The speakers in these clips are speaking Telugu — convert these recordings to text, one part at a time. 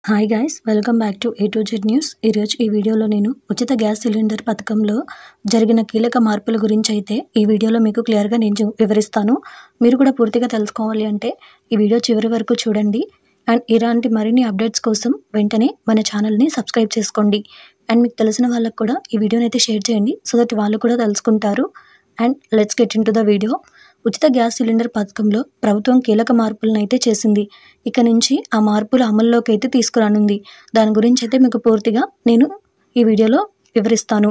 Hi guys, welcome back to A to Z news. ఈరోజు ఈ వీడియోలో నేను ఉచిత గ్యాస్ సిలిండర్ పథకంలో జరిగిన కీలక మార్పుల గురించి అయితే ఈ వీడియోలో మీకు క్లియర్గా నేను వివరిస్తాను. మీరు కూడా పూర్తిగా తెలుసుకోవాలి అంటే ఈ వీడియో చివరి వరకు చూడండి. అండ్ ఇలాంటి మరిన్ని అప్డేట్స్ కోసం వెంటనే మన ఛానల్ని సబ్స్క్రైబ్ చేసుకోండి. అండ్ మీకు తెలిసిన వాళ్ళకు కూడా ఈ వీడియోని అయితే షేర్ చేయండి, సో దట్ వాళ్ళు కూడా తెలుసుకుంటారు. And let's get in to the video. ఉచిత గ్యాస్ సిలిండర్ పథకంలో ప్రభుత్వం కీలక మార్పులను అయితే చేసింది. ఇక నుంచి ఆ మార్పులు అమల్లోకి అయితే తీసుకురానుంది. దాని గురించి అయితే మీకు పూర్తిగా నేను ఈ వీడియోలో వివరిస్తాను.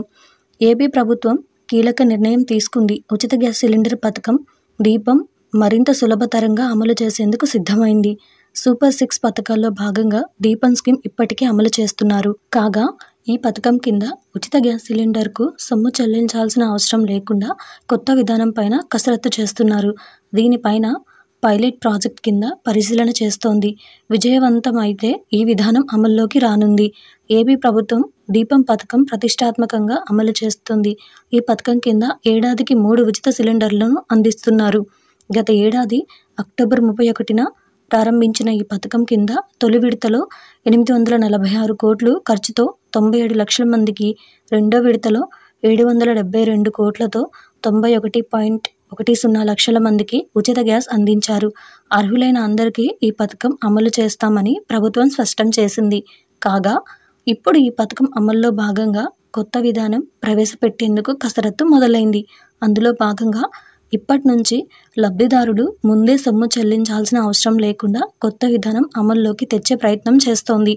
ఏపీ ప్రభుత్వం కీలక నిర్ణయం తీసుకుంది. ఉచిత గ్యాస్ సిలిండర్ పథకం దీపం మరింత సులభతరంగా అమలు చేసేందుకు సిద్ధమైంది. సూపర్ 6 పథకాల్లో భాగంగా దీపం స్కీమ్ ఇప్పటికే అమలు చేస్తున్నారు. కాగా ఈ పథకం కింద ఉచిత గ్యాస్ సిలిండర్కు సొమ్ము చెల్లించాల్సిన అవసరం లేకుండా కొత్త విధానం పైన కసరత్తు చేస్తున్నారు. దీనిపైన పైలట్ ప్రాజెక్ట్ కింద పరిశీలన చేస్తోంది. విజయవంతం అయితే ఈ విధానం అమల్లోకి రానుంది. ఏపీ ప్రభుత్వం దీపం పథకం ప్రతిష్టాత్మకంగా అమలు చేస్తుంది. ఈ పథకం కింద ఏడాదికి 3 ఉచిత సిలిండర్లను అందిస్తున్నారు. గత ఏడాది అక్టోబర్ 31న ప్రారంభించిన ఈ పథకం కింద తొలి విడతలో 846 కోట్లు ఖర్చుతో 97 లక్షల మందికి, రెండో విడతలో 772 కోట్లతో 91.10 లక్షల మందికి ఉచిత గ్యాస్ అందించారు. అర్హులైన అందరికీ ఈ పథకం అమలు చేస్తామని ప్రభుత్వం స్పష్టం చేసింది. కాగా ఇప్పుడు ఈ పథకం అమల్లో భాగంగా కొత్త విధానం ప్రవేశపెట్టేందుకు కసరత్తు మొదలైంది. అందులో భాగంగా ఇప్పటి నుంచి లబ్ధిదారుడు ముందే సొమ్ము చెల్లించాల్సిన అవసరం లేకుండా కొత్త విధానం అమల్లోకి తెచ్చే ప్రయత్నం చేస్తోంది.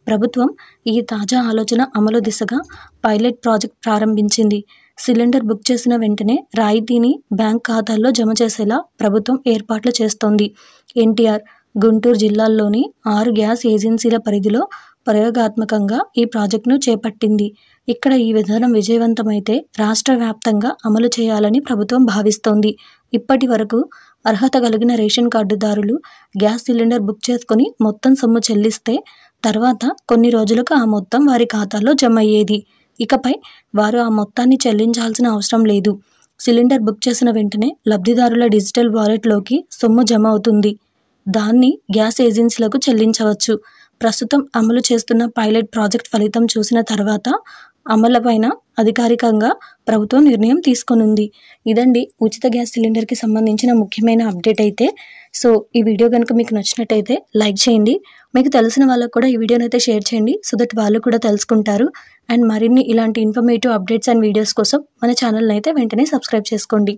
ప్రభుత్వం ఈ తాజా ఆలోచన అమలు దిశగా పైలట్ ప్రాజెక్ట్ ప్రారంభించింది. సిలిండర్ బుక్ చేసిన వెంటనే రాయితీని బ్యాంక్ ఖాతాల్లో జమ చేసేలా ప్రభుత్వం ఏర్పాట్లు చేస్తోంది. ఎన్టీఆర్, గుంటూరు జిల్లాల్లోని 6 గ్యాస్ ఏజెన్సీల పరిధిలో ప్రయోగాత్మకంగా ఈ ప్రాజెక్టును చేపట్టింది. ఇక్కడ ఈ విధానం విజయవంతమైతే రాష్ట్ర వ్యాప్తంగా అమలు చేయాలని ప్రభుత్వం భావిస్తోంది. ఇప్పటి వరకు అర్హత కలిగిన రేషన్ కార్డుదారులు గ్యాస్ సిలిండర్ బుక్ చేసుకుని మొత్తం సొమ్ము చెల్లిస్తే తర్వాత కొన్ని రోజులకు ఆ మొత్తం వారి ఖాతాలో జమ అయ్యేది. ఇకపై వారు ఆ మొత్తాన్ని చెల్లించాల్సిన అవసరం లేదు. సిలిండర్ బుక్ చేసిన వెంటనే లబ్ధిదారుల డిజిటల్ వాలెట్లోకి సొమ్ము జమ అవుతుంది. దాన్ని గ్యాస్ ఏజెన్సీలకు చెల్లించవచ్చు. ప్రస్తుతం అమలు చేస్తున్న పైలట్ ప్రాజెక్ట్ ఫలితం చూసిన తర్వాత అమలుపైన అధికారికంగా ప్రభుత్వం నిర్ణయం తీసుకొనుంది. ఇదండి ఉచిత గ్యాస్ సిలిండర్కి సంబంధించిన ముఖ్యమైన అప్డేట్ అయితే. సో ఈ వీడియో కనుక మీకు నచ్చినట్టయితే లైక్ చేయండి. మీకు తెలిసిన వాళ్ళకు కూడా ఈ వీడియోని అయితే షేర్ చేయండి, సో దట్ వాళ్ళు కూడా తెలుసుకుంటారు. అండ్ మరిన్ని ఇలాంటి ఇన్ఫర్మేటివ్ అప్డేట్స్ అండ్ వీడియోస్ కోసం మన ఛానల్ని అయితే వెంటనే సబ్స్క్రైబ్ చేసుకోండి.